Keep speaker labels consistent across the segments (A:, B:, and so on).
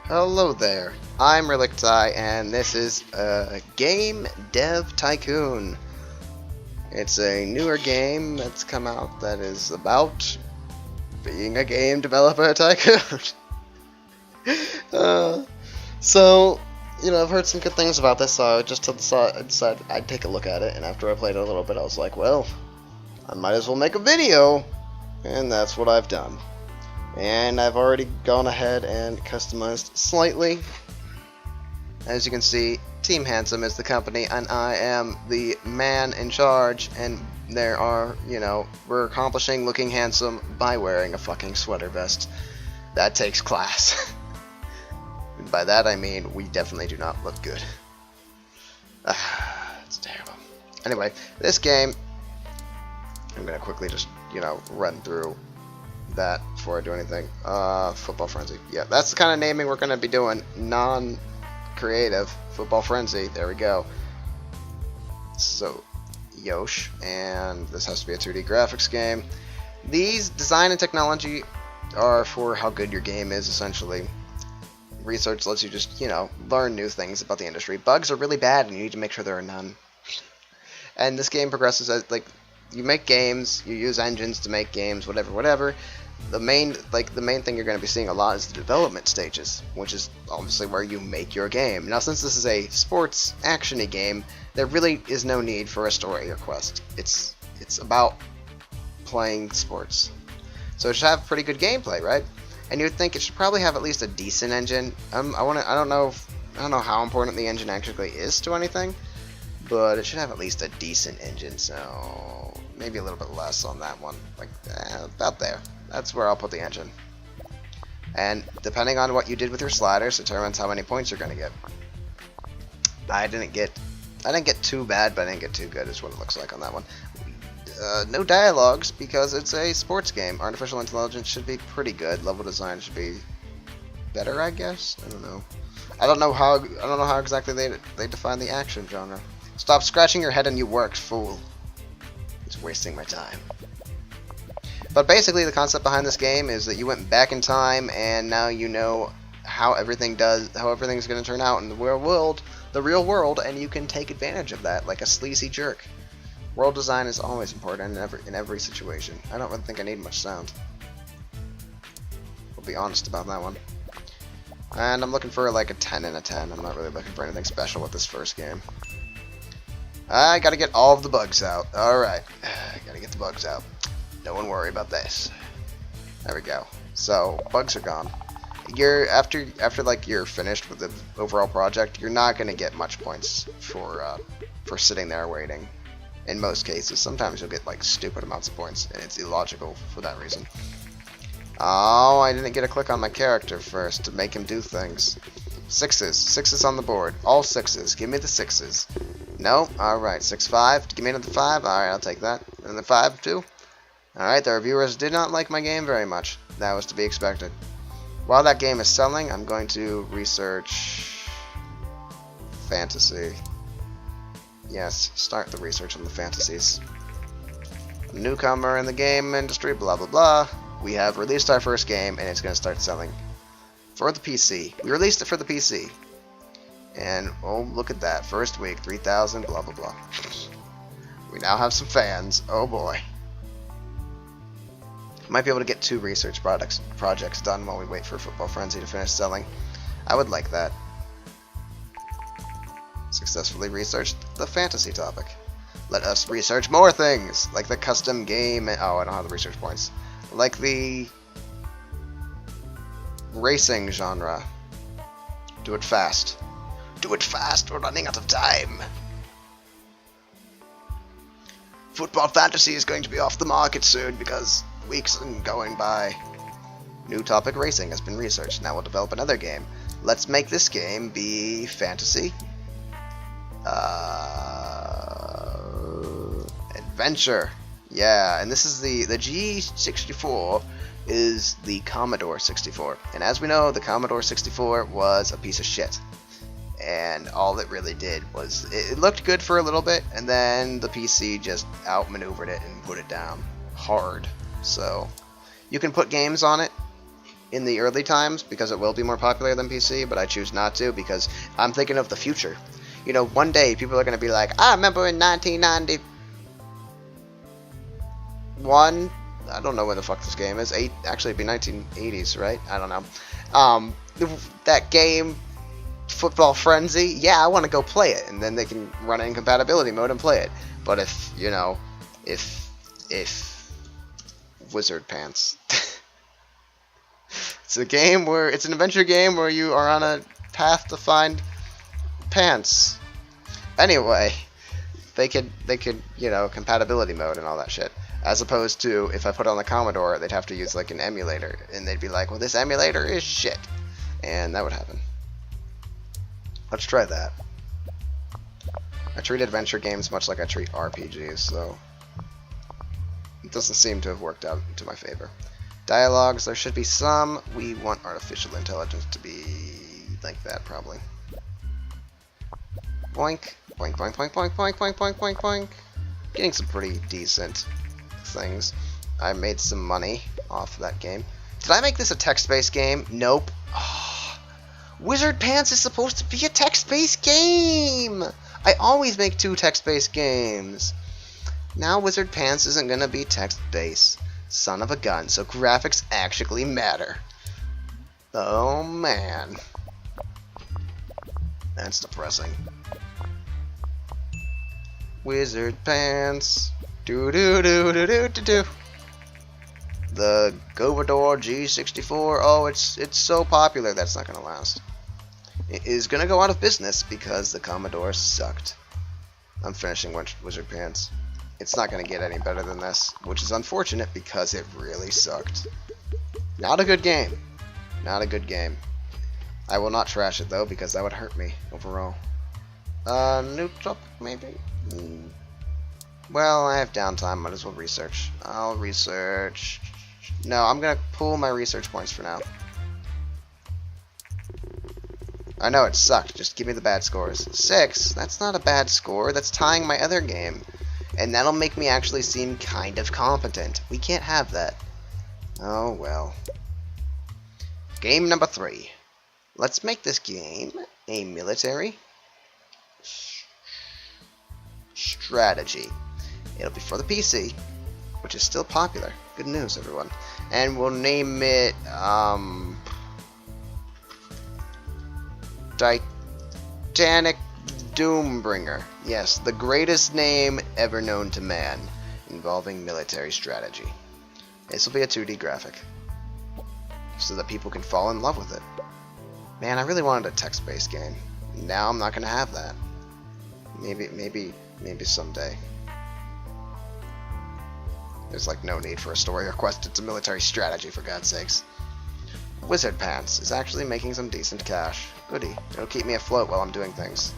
A: Hello there, I'm Relicti, and this is Game Dev Tycoon. It's a newer game that's come out that is about being a game developer tycoon. So, I've heard some good things about this, so I decided I'd take a look at it, and after I played it a little bit, I was like, well, I might as well make a video, and that's what I've done. And I've already gone ahead and customized slightly. As you can see, Team Handsome is the company, and I am the man in charge, and we're accomplishing looking handsome by wearing a fucking sweater vest. That takes class. And by that I mean, we definitely do not look good. It's terrible. Anyway, this game, I'm gonna quickly just, run through that before I do anything. Football Frenzy. Yeah, that's the kind of naming we're going to be doing. Non-creative. Football Frenzy. There we go. So, Yosh. And this has to be a 2D graphics game. These design and technology are for how good your game is, essentially. Research lets you just, learn new things about the industry. Bugs are really bad, and you need to make sure there are none. And this game progresses as, you make games, you use engines to make games, whatever. The main thing you're going to be seeing a lot is the development stages, which is obviously where you make your game. Now, since this is a sports action-y game, there really is no need for a story or quest. It's about playing sports, so it should have pretty good gameplay, right? And you'd think it should probably have at least a decent engine. I don't know how important the engine actually is to anything, but it should have at least a decent engine, so maybe a little bit less on that one. About there. That's where I'll put the engine. And depending on what you did with your sliders determines how many points you're gonna get. I didn't get too bad, but I didn't get too good is what it looks like on that one. No dialogues because it's a sports game. Artificial intelligence should be pretty good. Level design should be better, I guess. I don't know. I don't know how exactly they define the action genre. Stop scratching your head and you worked, fool. It's wasting my time. But basically the concept behind this game is that you went back in time and now you know how everything's going to turn out in the real world, and you can take advantage of that like a sleazy jerk. World design is always important in every situation. I don't really think I need much sound. I'll be honest about that one. And I'm looking for like a 10 out of 10. I'm not really looking for anything special with this first game. I gotta get all of the bugs out. Alright, gotta get the bugs out. Don't worry about this. There we go. So, bugs are gone. After you're finished with the overall project, you're not gonna get much points for sitting there waiting. In most cases, sometimes you'll get stupid amounts of points, and it's illogical for that reason. Oh, I didn't get a click on my character first to make him do things. Sixes on the board. All sixes. Give me the sixes. No? Alright, 6-5. Give me another 5. Alright, I'll take that. And the 5 too. Alright, the reviewers did not like my game very much. That was to be expected. While that game is selling, I'm going to research fantasy. Yes, start the research on the fantasies. Newcomer in the game industry, blah blah blah. We have released our first game, and it's going to start selling. For the PC. We released it for the PC. And, oh, look at that. First week, 3,000, blah, blah, blah. We now have some fans. Oh, boy. Might be able to get 2 research projects done while we wait for Football Frenzy to finish selling. I would like that. Successfully researched the fantasy topic. Let us research more things, like the custom game. Oh, I don't have the research points. Like the racing genre. Do it fast. Do it fast, we're running out of time. Football Fantasy is going to be off the market soon because weeks are going by. New topic racing has been researched. Now we'll develop another game. Let's make this game be fantasy. Adventure. Yeah, and this is the G64 is the Commodore 64. And as we know, the Commodore 64 was a piece of shit. And all it really did was, it looked good for a little bit, and then the PC just outmaneuvered it and put it down hard. So, you can put games on it, in the early times because it will be more popular than PC, but I choose not to because I'm thinking of the future. You know, one day people are going to be like, I remember in 1991, I don't know when the fuck this game is, actually it'd be 1980s, right? I don't know. That game, Football Frenzy, yeah, I want to go play it, and then they can run it in compatibility mode and play it. But if, you know, if Wizard Pants. It's an adventure game where you are on a path to find pants. Anyway, they could, you know, compatibility mode and all that shit. As opposed to, if I put it on the Commodore, they'd have to use, like, an emulator. And they'd be like, well, this emulator is shit. And that would happen. Let's try that. I treat adventure games much like I treat RPGs, so it doesn't seem to have worked out to my favor. Dialogues, there should be some. We want artificial intelligence to be like that, probably. Boink, boink, boink, boink, boink, boink, boink, boink, boink, boink. Getting some pretty decent things. I made some money off that game. Did I make this a text-based game? Nope. Oh, Wizard Pants is supposed to be a text-based game! I always make 2 text-based games. Now Wizard Pants isn't gonna be text-based. Son of a gun, so graphics actually matter. Oh man. That's depressing. Wizard Pants. Do do do do do do do. The Govador G64. Oh, it's so popular that's not gonna last. It is gonna go out of business because the Commodore sucked. I'm finishing Wizard Pants. It's not gonna get any better than this, which is unfortunate because it really sucked. Not a good game. Not a good game. I will not trash it though because that would hurt me overall. New topic maybe? Well, I have downtime, might as well research. I'll research. No, I'm gonna pull my research points for now. I know it sucked, just give me the bad scores. 6? That's not a bad score, that's tying my other game. And that'll make me actually seem kind of competent. We can't have that. Oh well. Game number 3. Let's make this game a military strategy. It'll be for the PC, which is still popular. Good news, everyone. And we'll name it, Titanic Doombringer. Yes, the greatest name ever known to man, involving military strategy. This will be a 2D graphic, so that people can fall in love with it. Man, I really wanted a text-based game. Now I'm not gonna have that. Maybe someday. There's like no need for a story or quest. It's a military strategy, for God's sakes. Wizard Pants is actually making some decent cash. Goody. It'll keep me afloat while I'm doing things.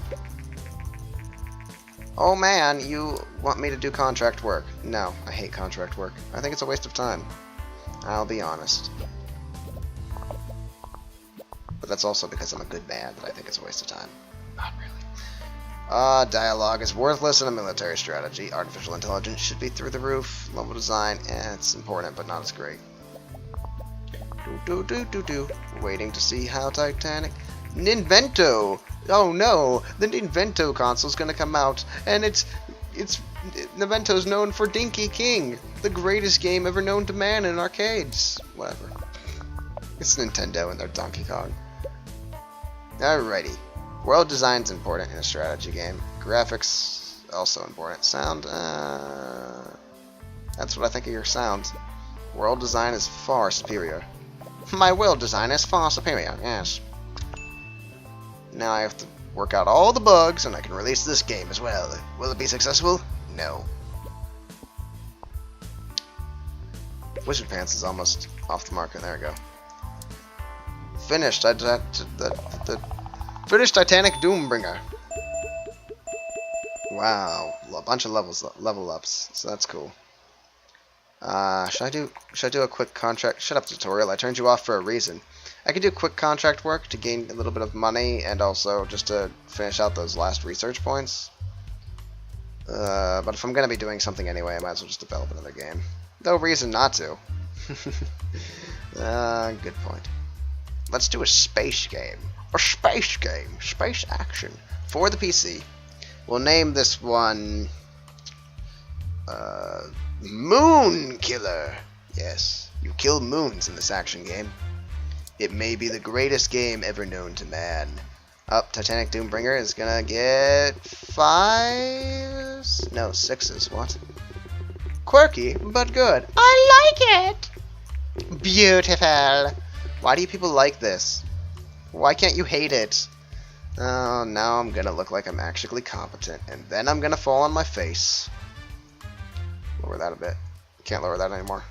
A: Oh man, you want me to do contract work? No, I hate contract work. I think it's a waste of time. I'll be honest. But that's also because I'm a good man that I think it's a waste of time. Not really. Dialogue is worthless in a military strategy. Artificial intelligence should be through the roof. Level design, it's important, but not as great. Waiting to see how Titanic... Ninvento! Oh no! The Ninvento console's gonna come out, and Ninvento's known for Dinky King, the greatest game ever known to man in arcades. Whatever. It's Nintendo and their Donkey Kong. Alrighty. World design's important in a strategy game. Graphics, also important. Sound, that's what I think of your sound. World design is far superior. My world design is far superior, yes. Now I have to work out all the bugs, and I can release this game as well. Will it be successful? No. Wizard Pants is almost off the market. There we go. Finished. Finished Titanic Doombringer. Wow, a bunch of level ups. So that's cool. Should I do a quick contract? Shut up, tutorial. I turned you off for a reason. I could do quick contract work to gain a little bit of money and also just to finish out those last research points. But if I'm going to be doing something anyway, I might as well just develop another game. No reason not to. Good point. Let's do a space game. A space game. Space action. For the PC. We'll name this one... Moon Killer. Yes, you kill moons in this action game. It may be the greatest game ever known to man. Titanic Doombringer is gonna get 5s? No, 6s. What? Quirky, but good. I like it! Beautiful. Why do you people like this? Why can't you hate it? Oh, now I'm gonna look like I'm actually competent, and then I'm gonna fall on my face. Lower that a bit. Can't lower that anymore.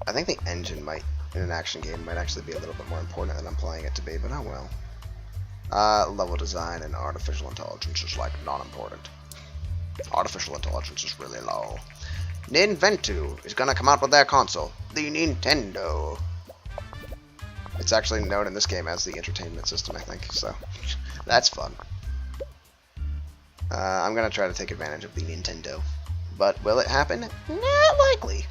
A: I think the engine might, in an action game, might actually be a little bit more important than I'm playing it to be, but oh well. Level design and artificial intelligence is like non-important. Artificial intelligence is really low. Ninventu is gonna come out with their console, the Nintendo. It's actually known in this game as the entertainment system, I think, so that's fun. I'm gonna try to take advantage of the Nintendo, but will it happen? Not likely.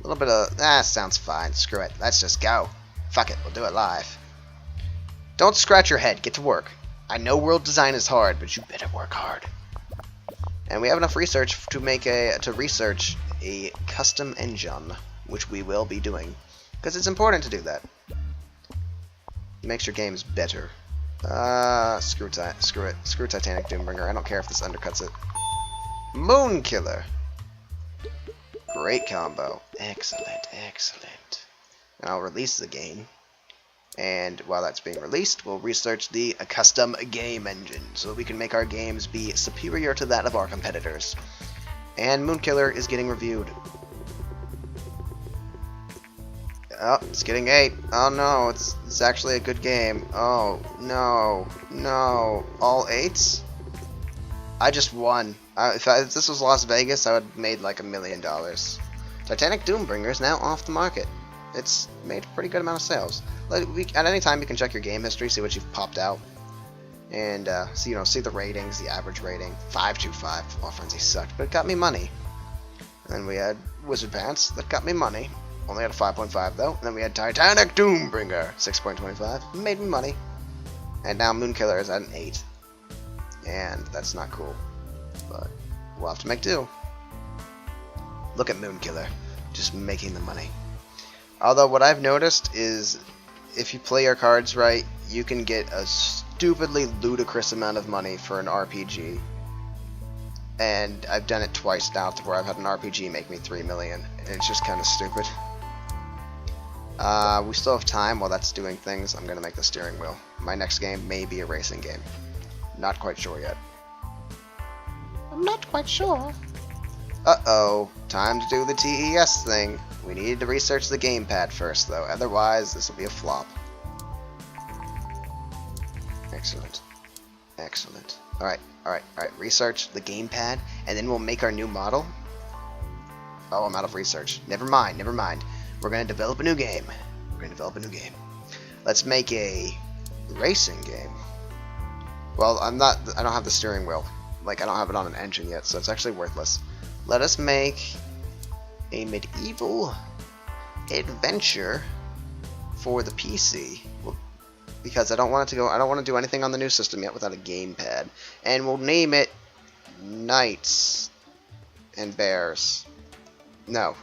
A: A little bit of sounds fine. Screw it. Let's just go. Fuck it. We'll do it live. Don't scratch your head. Get to work. I know world design is hard, but you better work hard. And we have enough research to research a custom engine, which we will be doing, because it's important to do that. It makes your games better. Screw it. Screw Titanic Doombringer. I don't care if this undercuts it. Moon Killer. Great combo. Excellent, excellent. And I'll release the game. And while that's being released, we'll research the custom game engine so we can make our games be superior to that of our competitors. And Moon Killer is getting reviewed. Oh, it's getting 8. Oh no, it's actually a good game. Oh, no, no. All 8s? I just won. If this was Las Vegas, I would have made like $1 million. Titanic Doombringer is now off the market. It's made a pretty good amount of sales. At any time, you can check your game history, see what you've popped out, and see the ratings, the average rating. 525. Football Frenzy sucked, but it got me money. And then we had Wizard Pants that got me money. Only had a 5.5 though. And then we had Titanic Doombringer, 6.25. Made me money. And now Moon Killer is at an 8. And that's not cool. But we'll have to make do. Look at Moon Killer, just making the money. Although what I've noticed is if you play your cards right, you can get a stupidly ludicrous amount of money for an RPG. And I've done it twice now to where I've had an RPG make me 3 million. And it's just kind of stupid. We still have time while that's doing things. I'm going to make the steering wheel. My next game may be a racing game. Not quite sure yet. I'm not quite sure. Uh-oh. Time to do the TES thing. We need to research the gamepad first, though. Otherwise, this will be a flop. Excellent. Excellent. Alright. Research the gamepad, and then we'll make our new model. Oh, I'm out of research. Never mind. We're going to develop a new game. Let's make a racing game. Well, I don't have the steering wheel. Like, I don't have it on an engine yet, so it's actually worthless. Let us make a medieval adventure for the PC. Because I don't want to do anything on the new system yet without a gamepad. And we'll name it Knights and Bears. No.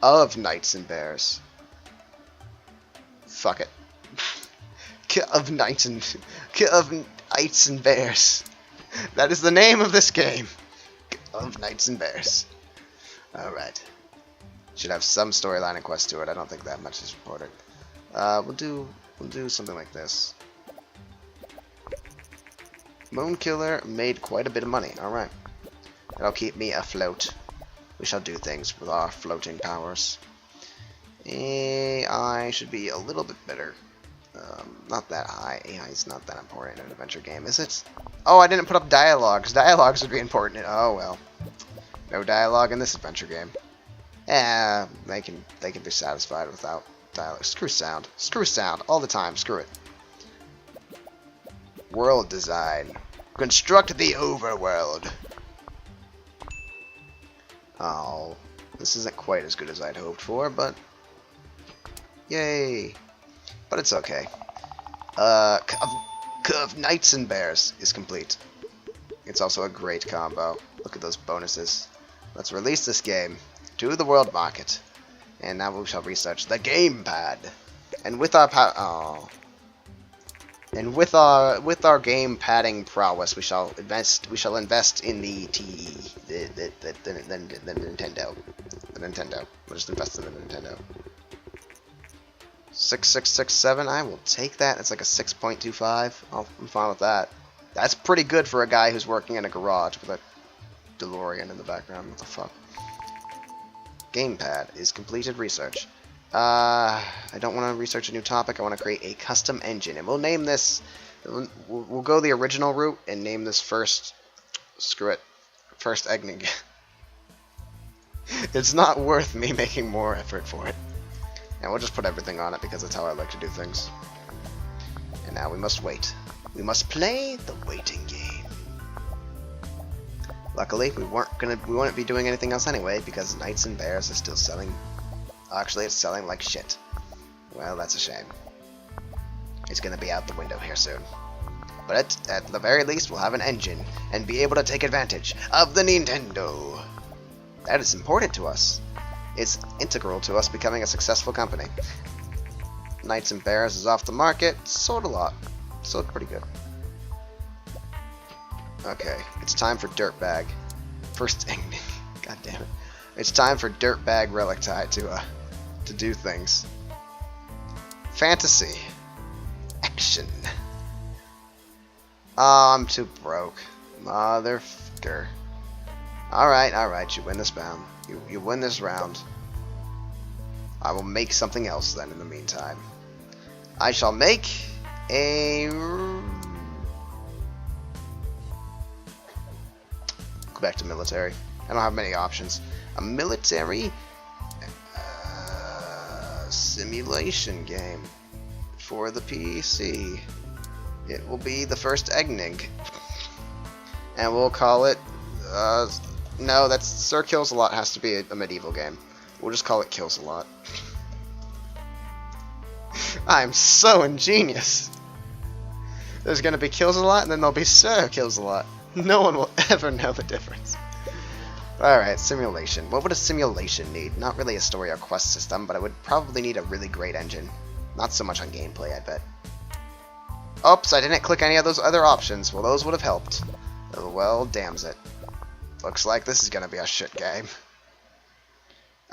A: Of Knights and Bears. Fuck it. of Knights and Bears. That is the name of this game. Of Knights and Bears. Alright. Should have some storyline and quest to it. I don't think that much is important. We'll do something like this. Moon Killer made quite a bit of money. Alright. That'll keep me afloat. We shall do things with our floating powers. AI should be a little bit better. Not that high. AI is not that important in an adventure game, is it? Oh, I didn't put up dialogues. Dialogues would be important. Oh well. No dialogue in this adventure game. Yeah, they can be satisfied without dialogue. Screw sound all the time. Screw it. World design. Construct the overworld. Oh, this isn't quite as good as I'd hoped for, but yay! But it's okay. Of Knights and Bears is complete. It's also a great combo. Look at those bonuses. Let's release this game to the world market. And now we shall research the gamepad. And with our with our game padding prowess, we shall invest in the Nintendo. The Nintendo. We'll just invest in the Nintendo. 6667. I will take that. It's like a 6.25. I'm fine with that. That's pretty good for a guy who's working in a garage with a DeLorean in the background. What the fuck? Gamepad is completed research. I don't want to research a new topic. I want to create a custom engine, and we'll name this. We'll go the original route and name this first. Screw it. First Egnig. It's not worth me making more effort for it. And we'll just put everything on it because that's how I like to do things. And now we must wait. We must play the waiting game. Luckily, we wouldn't be doing anything else anyway because Knights and Bears are still selling. Actually, it's selling like shit. Well, that's a shame. It's gonna be out the window here soon. But at the very least, we'll have an engine and be able to take advantage of the Nintendo. That is important to us. It's integral to us becoming a successful company. Knights and Bears is off the market. Sold a lot. Sold pretty good. Okay, it's time for Dirtbag. First Egnig. God damn it. It's time for Dirtbag Relicti to do things. Fantasy. Action. Oh, I'm too broke. Motherfucker. Alright, you win this round. You win this round. I will make something else then in the meantime. I shall make a... Go back to military. I don't have many options. A military simulation game for the PC. It will be the first Egnig. And we'll call it... no, that's Sir Kills-A-Lot has to be a medieval game. We'll just call it Kills-A-Lot. I'm so ingenious. There's gonna be Kills-A-Lot, and then there'll be Sir Kills-A-Lot. No one will ever know the difference. Alright, simulation. What would a simulation need? Not really a story or quest system, but I would probably need a really great engine. Not so much on gameplay, I bet. Oops, I didn't click any of those other options. Well, those would have helped. Well, damns it. Looks like this is gonna be a shit game.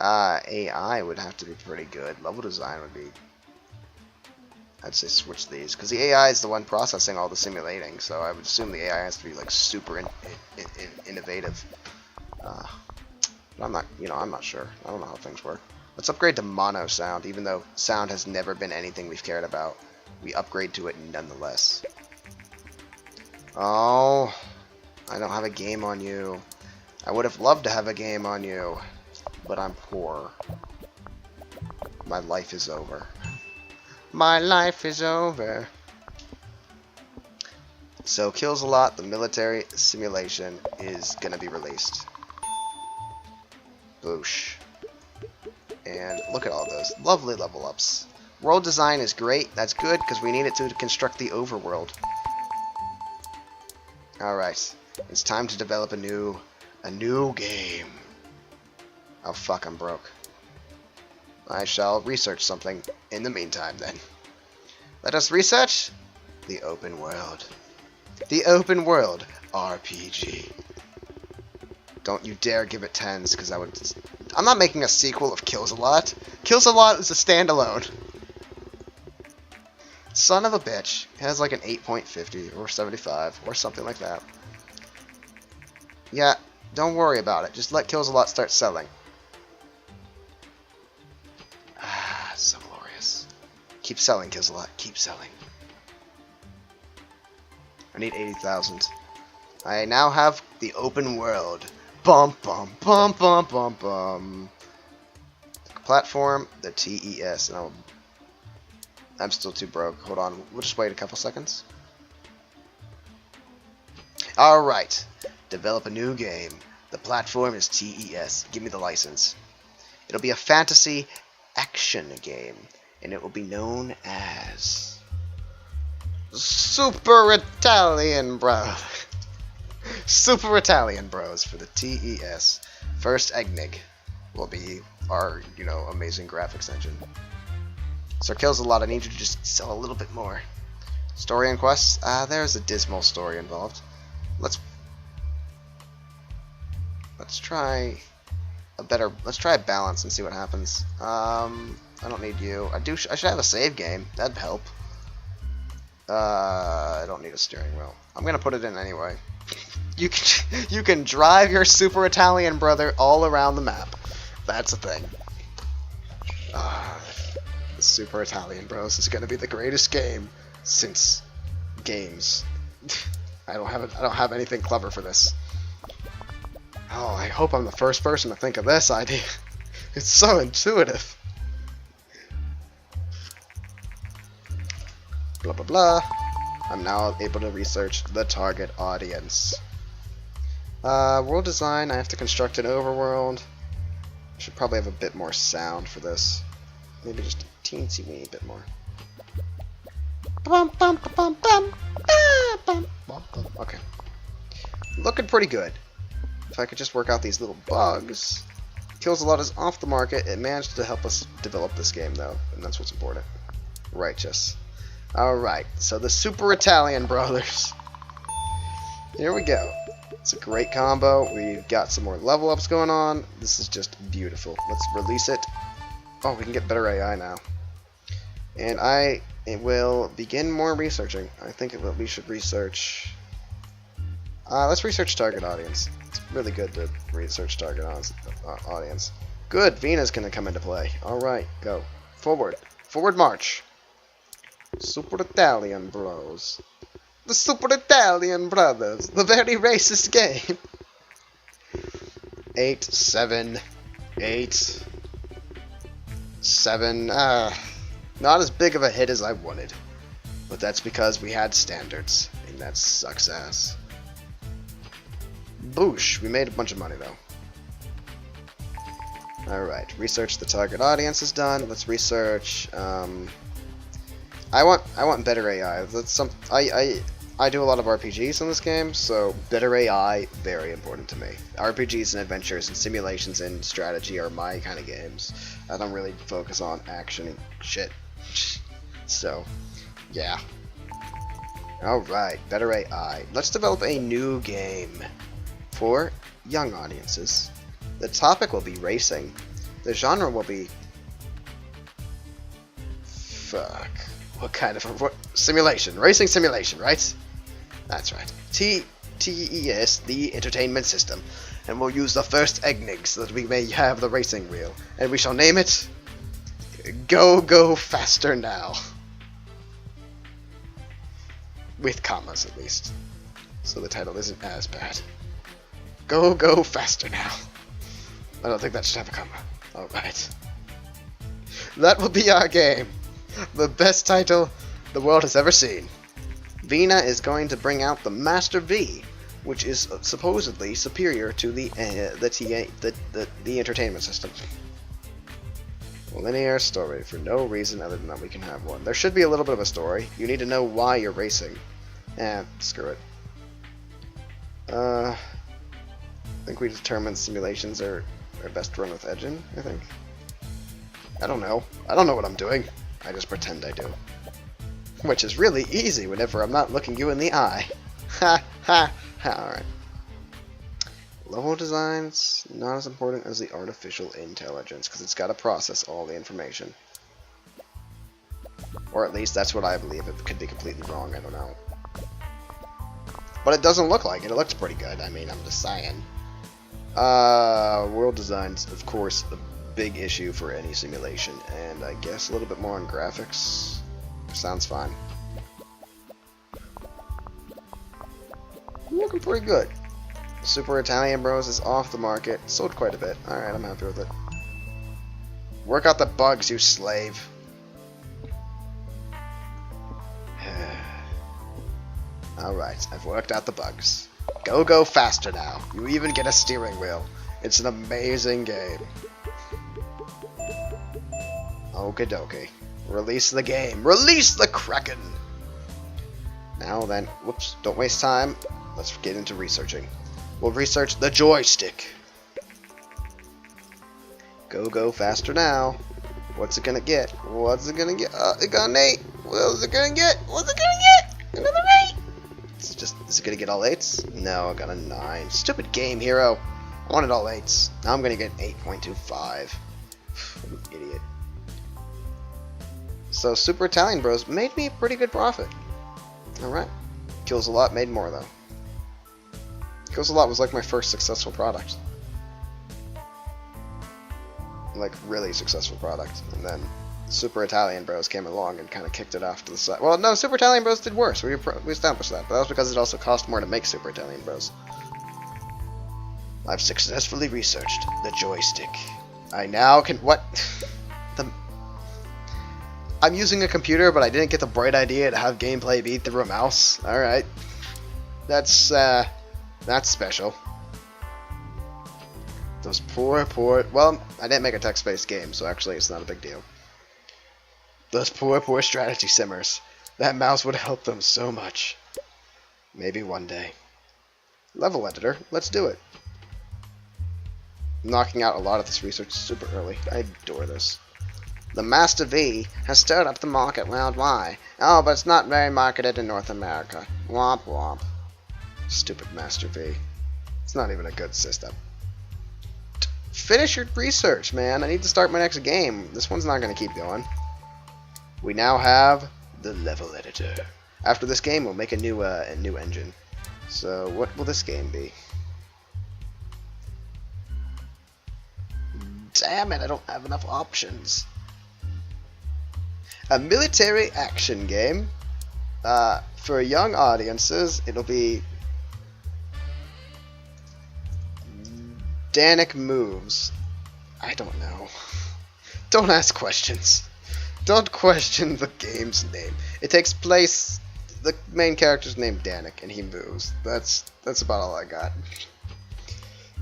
A: AI would have to be pretty good. Level design would be... I'd say switch these, because the AI is the one processing all the simulating, so I would assume the AI has to be like super innovative. But I'm not, I'm not sure. I don't know how things work. Let's upgrade to mono sound, even though sound has never been anything we've cared about. We upgrade to it nonetheless. Oh, I don't have a game on you. I would have loved to have a game on you, but I'm poor. My life is over. My life is over. So Kills-A-Lot, the military simulation, is gonna be released. Boosh. And look at all those lovely level ups. World design is great. That's good because we need it to construct the overworld. Alright. It's time to develop a new game. Oh fuck, I'm broke. I shall research something in the meantime then. Let us research the open world. The open world RPG. Don't you dare give it 10s, because I would... I'm not making a sequel of Kills-A-Lot. Kills-A-Lot is a standalone. Son of a bitch. It has like an 8.50 or 75 or something like that. Yeah, don't worry about it. Just let Kills-A-Lot start selling. Ah, so glorious. Keep selling, Kills-A-Lot. Keep selling. I need 80,000. I now have the open world. Bum bum bum bum bum bum. Platform, the TES. And I'm still too broke. Hold on. We'll just wait a couple seconds. Alright. Develop a new game. The platform is TES. Give me the license. It'll be a fantasy action game, and it will be known as Super Italian Bros. Super Italian Bros for the TES. First Egnig will be our, amazing graphics engine. So kills a lot. I need you to just sell a little bit more. Story and quests. There's a dismal story involved. Let's try a balance and see what happens. I don't need you. I should have a save game. That'd help. I don't need a steering wheel. I'm gonna put it in anyway. You can drive your Super Italian brother all around the map. That's a thing. The Super Italian Bros is gonna be the greatest game since games. I don't have anything clever for this. Oh, I hope I'm the first person to think of this idea. It's so intuitive. Blah blah blah. I'm now able to research the target audience. World design, I have to construct an overworld. I should probably have a bit more sound for this. Maybe just a teensy weeny bit more. Okay. Looking pretty good. If I could just work out these little bugs. Kills a lot is off the market. It managed to help us develop this game though, and that's what's important. Righteous. Alright, so the Super Italian Brothers. Here we go. It's a great combo. We've got some more level ups going on. This is just beautiful. Let's release it. Oh, we can get better AI now. And it will begin more researching. I think we should research. Let's research target audience. It's really good to research target audience. Good, Vena's gonna come into play. Alright, go. Forward. Forward march. Super Italian Bros. The Super Italian Brothers. The very racist game. 8, 7, 8, 7. Not as big of a hit as I wanted. But that's because we had standards. And that sucks ass. Boosh. We made a bunch of money though. Alright. Research the target audience is done. Let's research. I want better AI. That's I do a lot of RPGs in this game, so better AI, very important to me. RPGs and adventures and simulations and strategy are my kind of games. I don't really focus on action and shit. So, yeah. Alright, better AI. Let's develop a new game for young audiences. The topic will be racing. The genre will be... Fuck. What kind of simulation? Racing simulation, right? That's right. TES, the entertainment system, and we'll use the first Egnig so that we may have the racing wheel, and we shall name it Go Faster Now. With commas, at least, so the title isn't as bad. Go Faster Now. I don't think that should have a comma. Alright. That will be our game. The best title the world has ever seen. Vena is going to bring out the Master V, which is supposedly superior to the entertainment system. Linear story for no reason other than that we can have one. There should be a little bit of a story. You need to know why you're racing. Screw it. I think we determined simulations are best run with engine, I think. I don't know. I don't know what I'm doing. I just pretend I do. Which is really easy whenever I'm not looking you in the eye. Ha ha ha. Alright. Level designs, not as important as the artificial intelligence, because it's got to process all the information. Or at least that's what I believe. It could be completely wrong, I don't know. But it doesn't look like it. It looks pretty good. I mean, I'm just saying. World designs, of course, a big issue for any simulation, and I guess a little bit more on graphics. Sounds fine. Looking pretty good. Super Italian Bros is off the market. Sold quite a bit. Alright, I'm happy with it. Work out the bugs, you slave. Alright, I've worked out the bugs. Go faster now. You even get a steering wheel. It's an amazing game. Okie dokie. Release the game. Release the Kraken! Now then, whoops, don't waste time. Let's get into researching. We'll research the joystick. Go faster now. What's it gonna get? What's it gonna get? It got an 8. What's it gonna get? What's it gonna get? Another 8! Is it gonna get all 8s? No, I got a 9. Stupid game, hero. I wanted all 8s. Now I'm gonna get an 8.25. What an idiot. So Super Italian Bros made me a pretty good profit. Alright. Kills a Lot made more though. Kills a Lot was like my first successful product. Like really successful product. And then Super Italian Bros came along and kind of kicked it off to the side. Well, no, Super Italian Bros did worse. We established that. But that was because it also cost more to make Super Italian Bros. I've successfully researched the joystick. I now can... What? I'm using a computer, but I didn't get the bright idea to have gameplay be through a mouse. Alright. That's special. Those poor... Well, I didn't make a text-based game, so actually it's not a big deal. Those poor strategy simmers. That mouse would help them so much. Maybe one day. Level editor, let's do it. I'm knocking out a lot of this research super early. I adore this. The Master V has stirred up the market worldwide. Oh, but it's not very marketed in North America. Womp womp. Stupid Master V. It's not even a good system. Finish your research, man. I need to start my next game. This one's not going to keep going. We now have the level editor. After this game, we'll make a new engine. So, what will this game be? Damn it, I don't have enough options. A military action game. For young audiences, it'll be Danik Moves. I don't know. Don't ask questions. Don't question the game's name. It takes place... The main character's named Danik, and he moves. That's about all I got.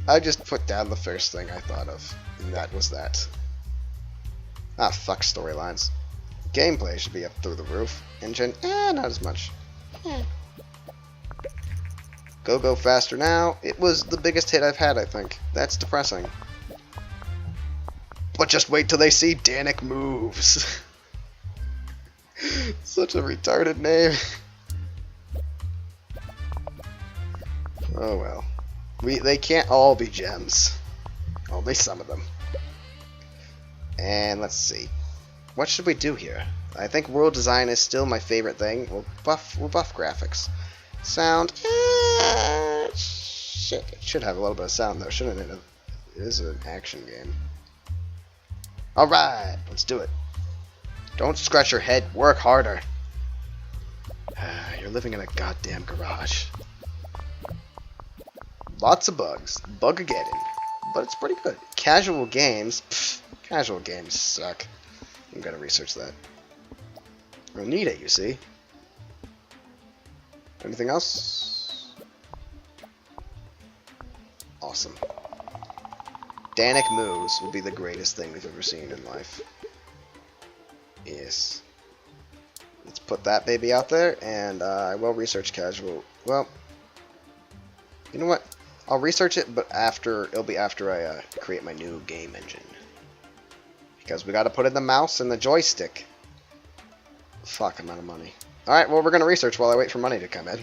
A: I just put down the first thing I thought of, and that was that. Ah, fuck storylines. Gameplay should be up through the roof. Engine, not as much. Go faster now. It was the biggest hit I've had, I think. That's depressing. But just wait till they see Danik Moves. Such a retarded name. Oh well. They can't all be gems. Only some of them. And let's see. What should we do here? I think world design is still my favorite thing. We'll buff graphics. Sound. Shit. It should have a little bit of sound though, shouldn't it? It is an action game. Alright, let's do it. Don't scratch your head, work harder. You're living in a goddamn garage. Lots of bugs. Bug-a-getting. But it's pretty good. Casual games. Pfft, casual games suck. I'm gonna research that. We'll need it, you see. Anything else? Awesome. Danik Moves will be the greatest thing we've ever seen in life. Yes. Let's put that baby out there, and I will research casual. Well, you know what? I'll research it, but it'll be after I create my new game engine. Because we gotta put in the mouse and the joystick. Fuck, I'm out of money. Alright, well, we're gonna research while I wait for money to come in.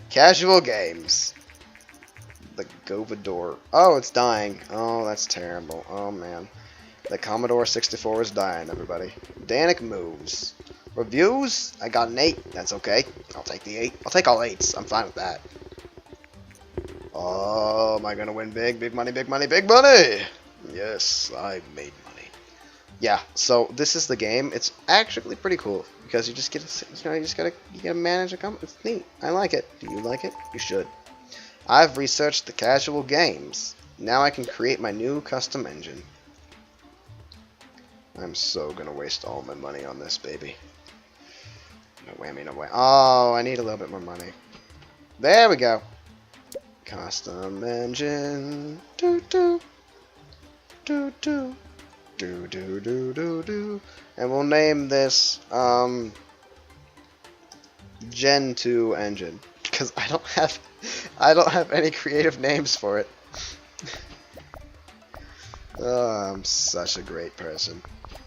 A: Casual games. The Govador. Oh, it's dying. Oh, that's terrible. Oh, man. The Commodore 64 is dying, everybody. Danik Moves. Reviews? I got an 8. That's okay. I'll take the 8. I'll take all 8s. I'm fine with that. Oh, am I gonna win big? Big money, big money, big money! Yes, I made money. Yeah, so this is the game. It's actually pretty cool because you just get to, you gotta manage a company. It's neat. I like it. Do you like it? You should. I've researched the casual games. Now I can create my new custom engine. I'm so gonna waste all my money on this baby. No whammy, no way. Oh, I need a little bit more money. There we go. Custom engine. Do do do do do do do do do. And we'll name this Gen 2 engine because I don't have any creative names for it. Oh, I'm such a great person.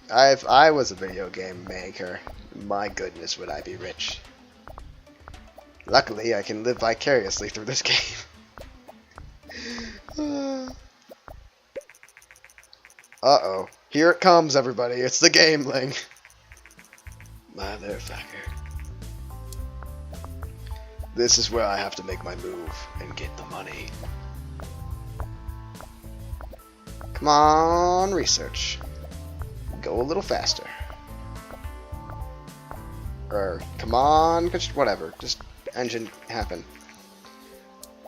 A: If I was a video game maker, my goodness, would I be rich. Luckily, I can live vicariously through this game. Uh-oh. Here it comes, everybody. It's the gameling. Motherfucker. This is where I have to make my move and get the money. Come on, research. Go a little faster. Or, come on, whatever. Just engine happen.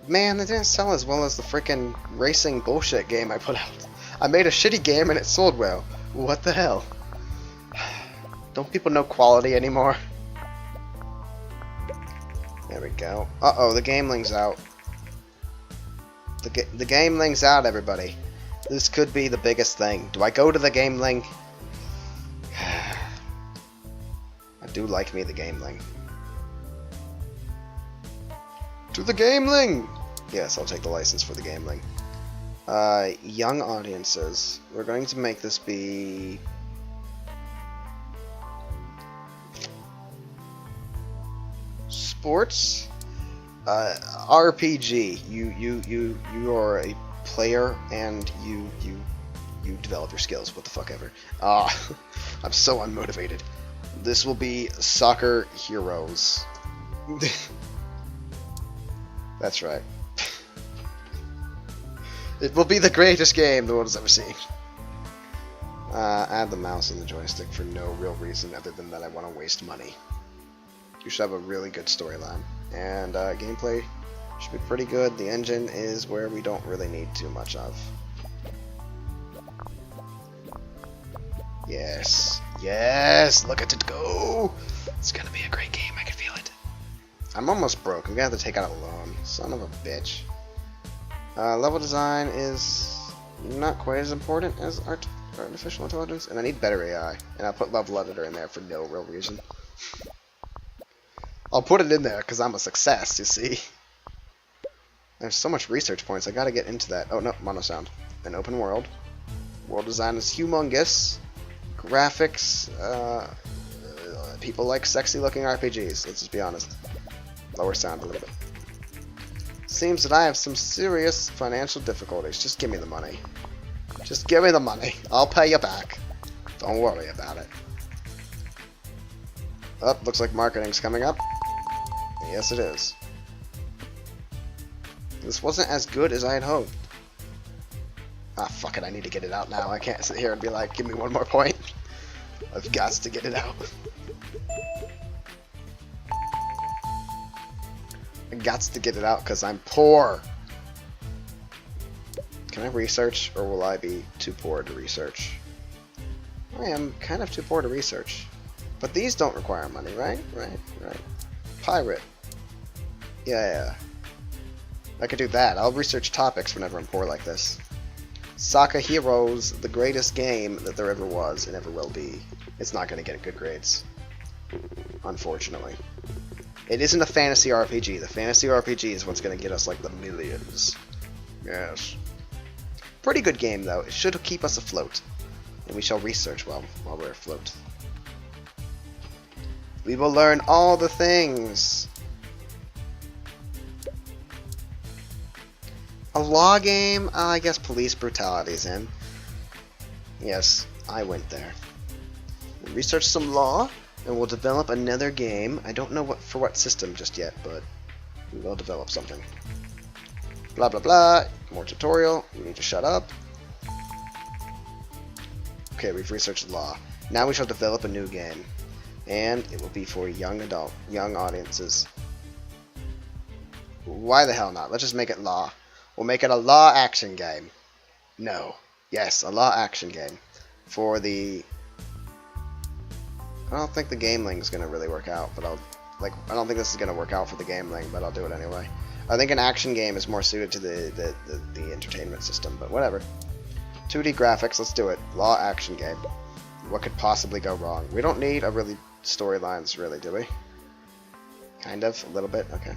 A: Man, they didn't sell as well as the freaking racing bullshit game I put out. I made a shitty game and it sold well. What the hell? Don't people know quality anymore? There we go. Uh-oh, the gameling's out. The gameling's out, everybody. This could be the biggest thing. Do I go to the gameling? I do like me the gameling. To the gameling! Yes, I'll take the license for the gameling. Young audiences. We're going to make this be... sports? RPG. You are a player and you develop your skills. What the fuck ever. I'm so unmotivated. This will be Soccer Heroes. That's right. It will be the greatest game the world has ever seen. Add the mouse and the joystick for no real reason other than that I want to waste money. You should have a really good storyline. And gameplay should be pretty good. The engine is where we don't really need too much of. Yes. Yes! Look at it go! It's gonna be a great game. I can feel it. I'm almost broke. I'm gonna have to take out a loan. Son of a bitch. Level design is not quite as important as artificial intelligence, and I need better AI. And I'll put level editor in there for no real reason. I'll put it in there because I'm a success, you see. There's so much research points. I gotta get into that. Oh no, mono sound. An open world. World design is humongous. Graphics. People like sexy looking RPGs. Let's just be honest. Lower sound a little bit. Seems that I have some serious financial difficulties. Just give me the money. Just give me the money. I'll pay you back. Don't worry about it. Oh, looks like marketing's coming up. Yes, it is. This wasn't as good as I had hoped. Ah, fuck it. I need to get it out now. I can't sit here and be like, give me one more point. I've got to get it out. I got to get it out because I'm poor. Can I research, or will I be too poor to research? I am kind of too poor to research. But these don't require money, right? Right. Pirate. Yeah. I could do that. I'll research topics whenever I'm poor like this. Soccer Heroes, the greatest game that there ever was and ever will be. It's not going to get good grades. Unfortunately. It isn't a fantasy RPG. The fantasy RPG is what's going to get us like the millions. Yes. Pretty good game though. It should keep us afloat. And we shall research while we're afloat. We will learn all the things. A law game? I guess police brutality is in. Yes, I went there. We'll research some law, and we'll develop another game. I don't know for what system just yet, but we will develop something. Blah blah blah. More tutorial. You need to shut up. Okay, we've researched law. Now we shall develop a new game. And it will be for young audiences. Why the hell not? Let's just make it law. We'll make it a law action game. No. Yes, a law action game. For the... I don't think the gameling is going to really work out, but I don't think this is going to work out for the gameling, but I'll do it anyway. I think an action game is more suited to the entertainment system, but whatever. 2D graphics, let's do it. Law action game. What could possibly go wrong? We don't need a really storylines, really, do we? Kind of, a little bit, okay.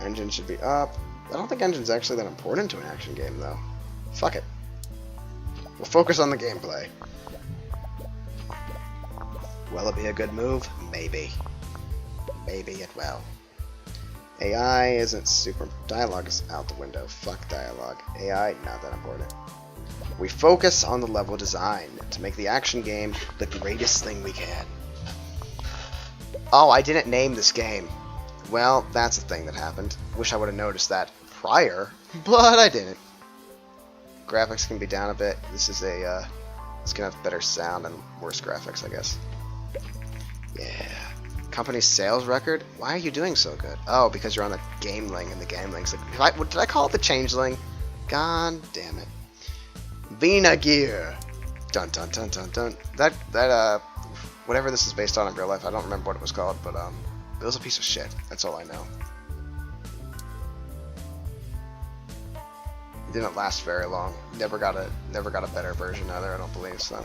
A: Engine should be up. I don't think engine's actually that important to an action game, though. Fuck it. We'll focus on the gameplay. Will it be a good move? Maybe. Maybe it will. AI isn't super... Dialogue is out the window. Fuck dialogue. AI, not that important. We focus on the level design to make the action game the greatest thing we can. Oh, I didn't name this game. Well, that's the thing that happened. Wish I would have noticed that prior, but I didn't. Graphics can be down a bit. This is a, it's gonna have better sound and worse graphics, I guess. Yeah. Company sales record? Why are you doing so good? Oh, because you're on the Gameling, and the Gameling's like... Did I call it the Changeling? God damn it. Vina Gear. Dun dun dun dun dun. That whatever this is based on in real life, I don't remember what it was called, but it was a piece of shit. That's all I know. It didn't last very long. Never got a better version either, I don't believe so.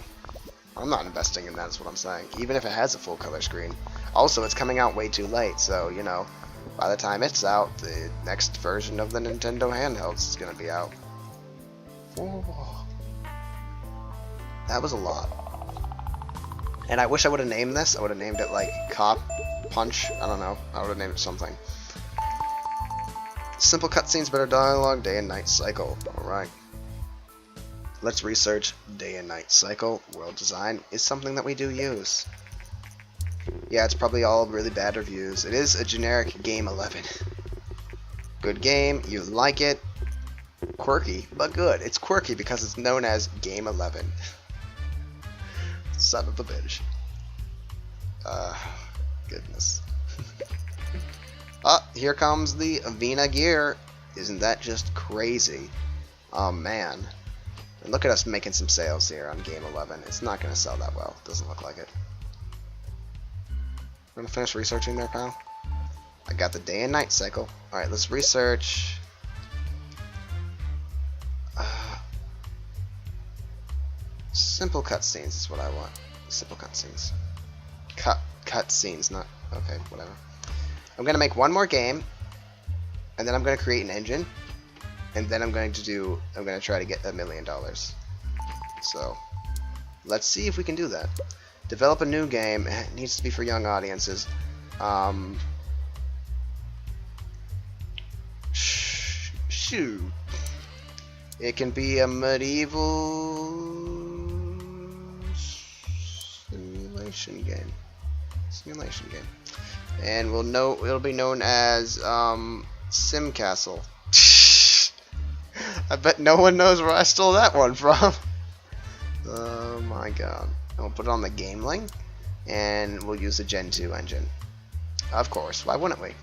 A: I'm not investing in that, is what I'm saying. Even if it has a full color screen. Also, it's coming out way too late, so, you know, by the time it's out, the next version of the Nintendo handhelds is going to be out. Oh, that was a lot. And I wish I would have named this. I would have named it, like, Cop, Punch, I don't know. I would have named it something. Simple cutscenes, better dialogue, day and night cycle. Alright. Let's research day and night cycle. World design is something that we do use. Yeah, it's probably all really bad reviews. It is a generic Game 11. Good game, you like it. Quirky, but good. It's quirky because it's known as Game 11. Son of a bitch. Goodness. Here comes the Vina Gear. Isn't that just crazy? Oh man. And look at us making some sales here on Game 11. It's not going to sell that well. Doesn't look like it. I'm going to finish researching there, pal. I got the day and night cycle. Alright, let's research. Simple cutscenes is what I want. Simple cutscenes. Cutscenes, not... Okay, whatever. I'm going to make one more game, and then I'm going to create an engine, and then I'm going to try to get $1 million. So, let's see if we can do that. Develop a new game. It needs to be for young audiences. Shoot. It can be a medieval simulation game. And it'll be known as Sim Castle. I bet no one knows where I stole that one from. Oh my god. We'll put it on the Gameling, and we'll use the Gen 2 engine. Of course, why wouldn't we?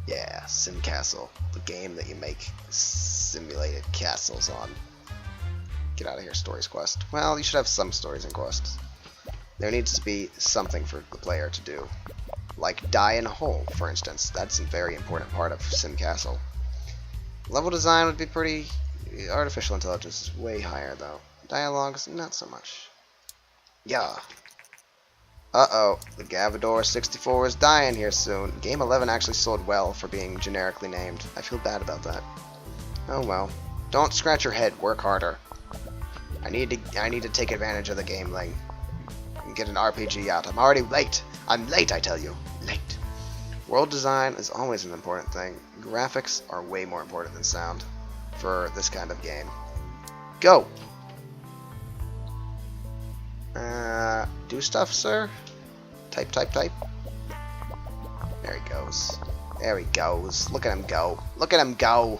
A: Yeah, Sim Castle, the game that you make simulated castles on. Get out of here, Stories Quest. Well, you should have some stories and quests. There needs to be something for the player to do. Like die in a hole, for instance. That's a very important part of Sim Castle. Level design would be pretty... Artificial intelligence is way higher, though. Dialogues, not so much. Yeah. Uh-oh. The Gavador 64 is dying here soon. Game 11 actually sold well for being generically named. I feel bad about that. Oh well. Don't scratch your head. Work harder. I need to take advantage of the Gameling and get an RPG out. I'm already late. I'm late, I tell you. Late. World design is always an important thing. Graphics are way more important than sound for this kind of game. Go! Do stuff, sir? Type. There he goes. There he goes. Look at him go. Look at him go!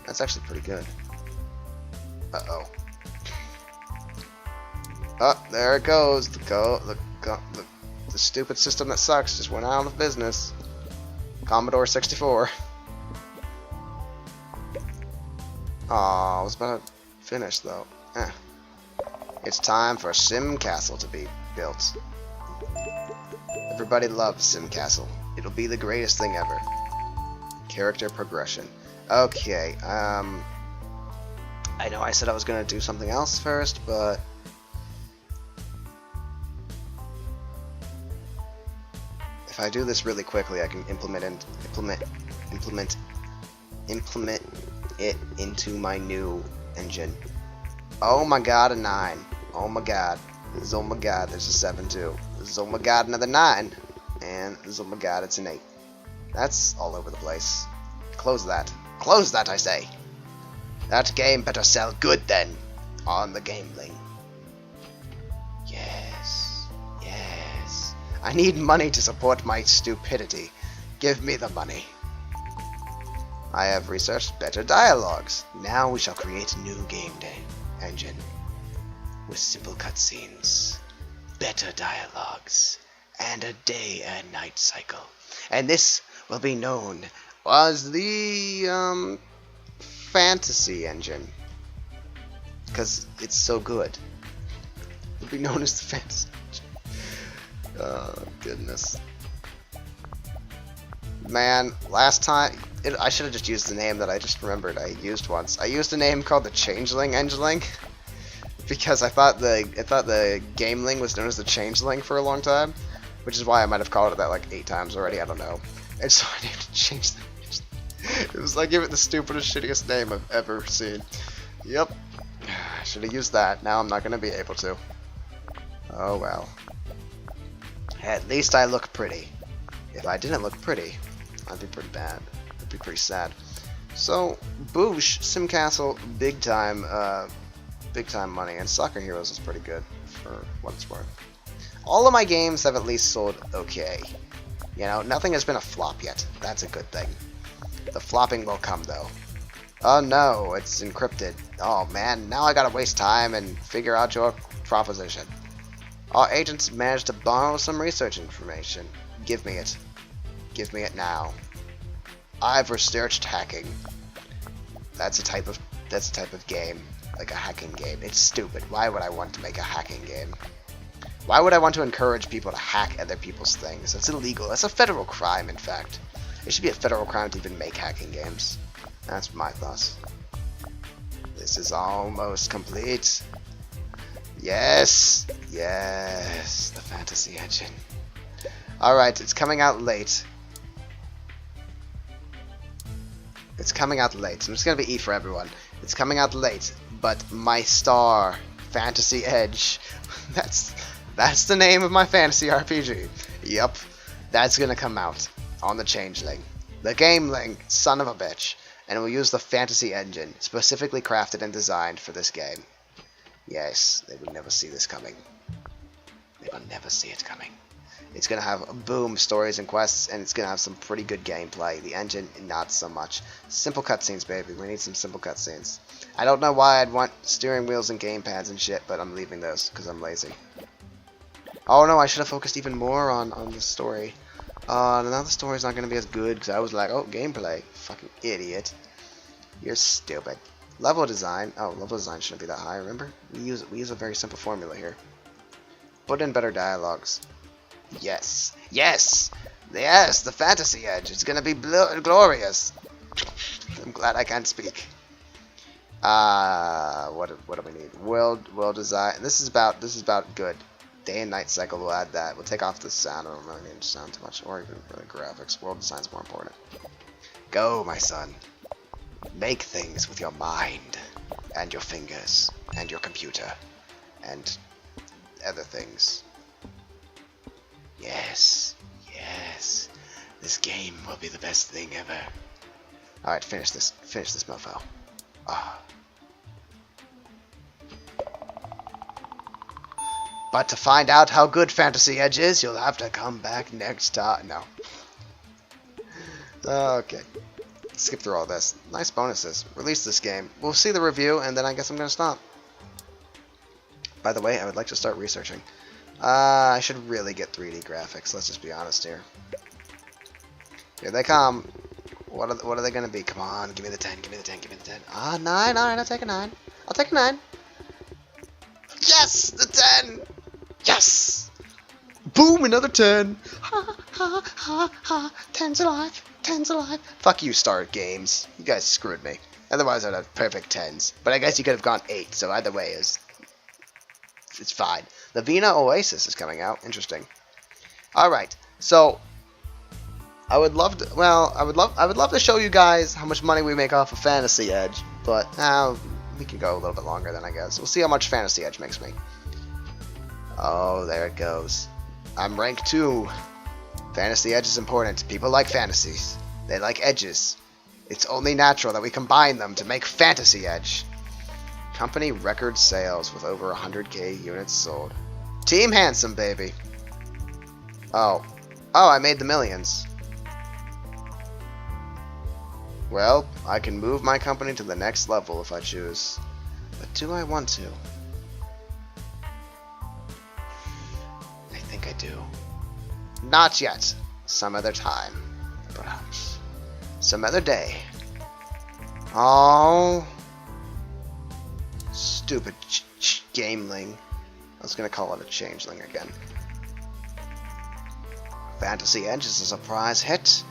A: That's actually pretty good. Uh-oh. Oh, there it goes. The stupid system that sucks just went out of business. Commodore 64. Aw, I was about to finish though. It's time for Sim Castle to be built. Everybody loves Sim Castle. It'll be the greatest thing ever. Character progression. Okay, I know I said I was gonna do something else first, but if I do this really quickly, I can implement it into my new engine. Oh my god, a 9. Oh my god. This is oh my god, there's a 7 too. This is oh my god, another 9. And this is oh my god, it's an 8. That's all over the place. Close that. Close that, I say. That game better sell good then. On the Gameling. Yes. Yes. I need money to support my stupidity. Give me the money. I have researched better dialogues. Now we shall create a new game engine. With simple cutscenes, better dialogues, and a day and night cycle. And this will be known as the fantasy engine. Because it's so good. It'll be known as the fantasy engine. Oh, goodness. Man, last time, I should have just used the name that I just remembered I used once. I used a name called the Changeling Engeling. Because I thought the Gameling was known as the Changeling for a long time. Which is why I might have called it that like 8 times already, I don't know. And so I named it Change. It was like, give it the stupidest, shittiest name I've ever seen. Yep. I should have used that. Now I'm not going to be able to. Oh well. At least I look pretty. If I didn't look pretty, I'd be pretty bad. I'd be pretty sad. So, Boosh, Simcastle, big time money, and Soccer Heroes is pretty good for what it's worth. All of my games have at least sold okay. You know, nothing has been a flop yet. That's a good thing. The flopping will come, though. Oh no, it's encrypted. Oh man, now I gotta waste time and figure out your proposition. Our agents managed to borrow some research information. Give me it. Give me it now. I've researched hacking. That's a type of game. Like a hacking game. It's stupid. Why would I want to make a hacking game? Why would I want to encourage people to hack other people's things? That's illegal. That's a federal crime, in fact. It should be a federal crime to even make hacking games. That's my thoughts. This is almost complete. Yes! Yes! The fantasy engine. Alright, it's coming out late. It's coming out late. I'm just gonna be E for everyone. It's coming out late, but my star, Fantasy Edge, that's the name of my fantasy RPG. Yup, that's gonna come out on the Changeling. The Gameling, son of a bitch. And it will use the fantasy engine, specifically crafted and designed for this game. Yes, they would never see this coming. They will never see it coming. It's going to have boom stories and quests, and it's going to have some pretty good gameplay. The engine, not so much. Simple cutscenes, baby. We need some simple cutscenes. I don't know why I'd want steering wheels and gamepads and shit, but I'm leaving those because I'm lazy. Oh no, I should have focused even more on the story. Now the story's not going to be as good because I was like, oh, gameplay. Fucking idiot. You're stupid. Level design. Oh, level design shouldn't be that high, remember? We use a very simple formula here. Put in better dialogues. Yes. Yes! Yes! The fantasy edge. It's gonna be glorious. I'm glad I can't speak. What do we need? World design. This is about good. Day and night cycle. We'll add that. We'll take off the sound. I don't really need to sound too much, or even really graphics. World design's more important. Go, my son. Make things with your mind, and your fingers, and your computer, and other things. Yes, yes, this game will be the best thing ever. Alright, finish this mofo. Ah. But to find out how good Fantasy Edge is, you'll have to come back next time. No. Okay. Skip through all this. Nice bonuses. Release this game. We'll see the review, and then I guess I'm going to stop. By the way, I would like to start researching. I should really get 3D graphics. Let's just be honest here. Here they come. What are they going to be? Come on, give me the 10, give me the 10, give me the 10. Ah, 9, alright, I'll take a 9. I'll take a 9. Yes! The 10! Yes! Boom, another 10! Ha, ha, ha, ha, ha. 10's alive. 10's alive. Fuck you, Star Games. You guys screwed me. Otherwise, I'd have perfect 10s. But I guess you could have gone 8, so either way it's fine. The Vina Oasis is coming out. Interesting. Alright, so I would love to show you guys how much money we make off of Fantasy Edge, but we can go a little bit longer then, I guess. We'll see how much Fantasy Edge makes me. Oh, there it goes. I'm rank 2. Fantasy Edge is important. People like fantasies. They like edges. It's only natural that we combine them to make Fantasy Edge. Company record sales with over 100k units sold. Team Handsome, baby. Oh, I made the millions. Well, I can move my company to the next level if I choose. But do I want to? I think I do. Not yet. Some other time. Perhaps. Some other day. Oh. Stupid gameling. I was gonna call it a changeling again. Fantasy Edge is a surprise hit.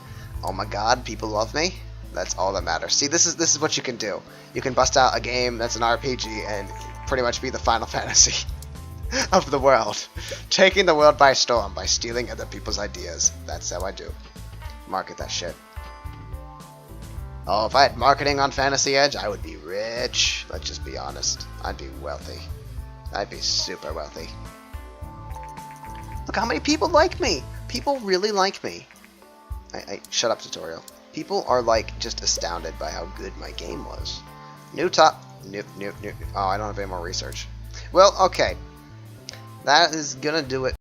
A: Oh my god, people love me. That's all that matters. See, this is what you can do. You can bust out a game that's an RPG and pretty much be the Final Fantasy of the world. Taking the world by storm by stealing other people's ideas. That's how I do. Market that shit. Oh, if I had marketing on Fantasy Edge, I would be rich. Let's just be honest. I'd be wealthy. I'd be super wealthy. Look how many people like me. People really like me. Shut up, tutorial. People are like just astounded by how good my game was. New top. Nope. Oh, I don't have any more research. Well, okay. That is gonna do it.